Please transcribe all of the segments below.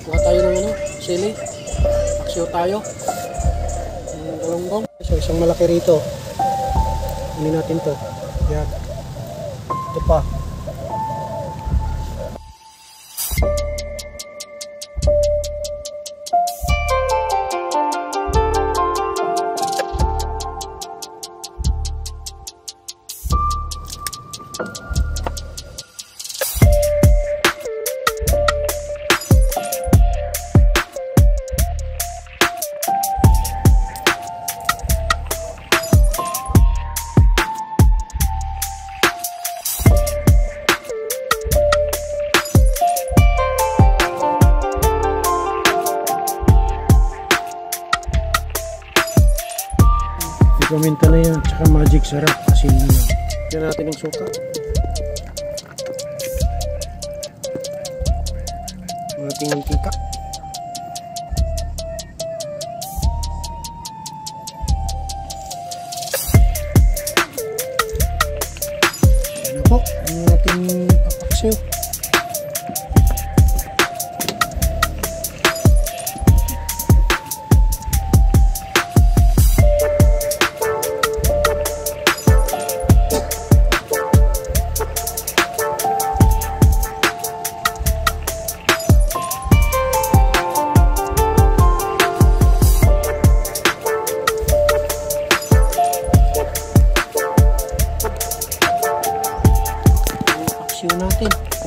Kuha tayo ng ano, sili. Paksiw tayo. Galunggong. So, isang malaki rito. Kunin natin to. Yan. Ito pa. Paminta na yan, tsaka magic sarap, asin na lang. Yan natin ang suka. Ating mantika. Yan na po, ang ating papaksiw.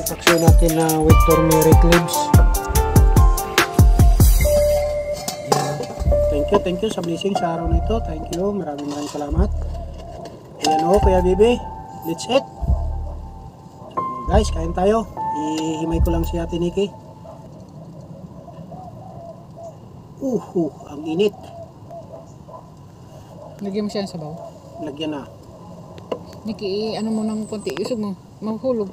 Papaksiw natin na with turmeric leaves. Thank you sa blessing sa araw na ito. Thank you, maraming salamat. Ayan o, Kuya Bibi, let's eat. So, guys, kain tayo. Ihimay ko lang si Ate Nikki. Ang init. Lagyan mo siya ng sabaw. Lagyan na. Nikki, ano mo ng konti, usog mo, mahulog.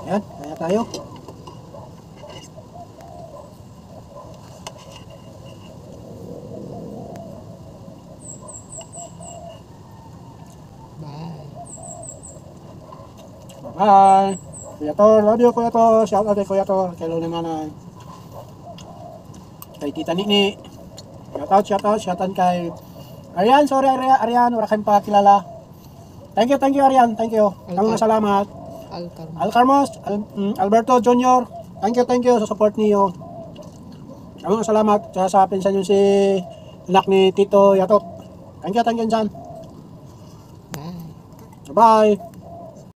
Yan, kaya tayo. Bye. Bye. Kuya Tor, love you Kuya Tor. Shout out kay Kuya Tor. Kay Lolo Nanay. Kay Tita Nini. Shout out kay Arian. Sorry Arian, wala kayong pakilala. Thank you Arian. Thank you. Maraming salamat. Alcarmos, Alberto Jr. Thank you sa support niyo. Maraming salamat sa pinsan niyo si anak ni Tito Yatot. Thank you dyan. Bye. Bye.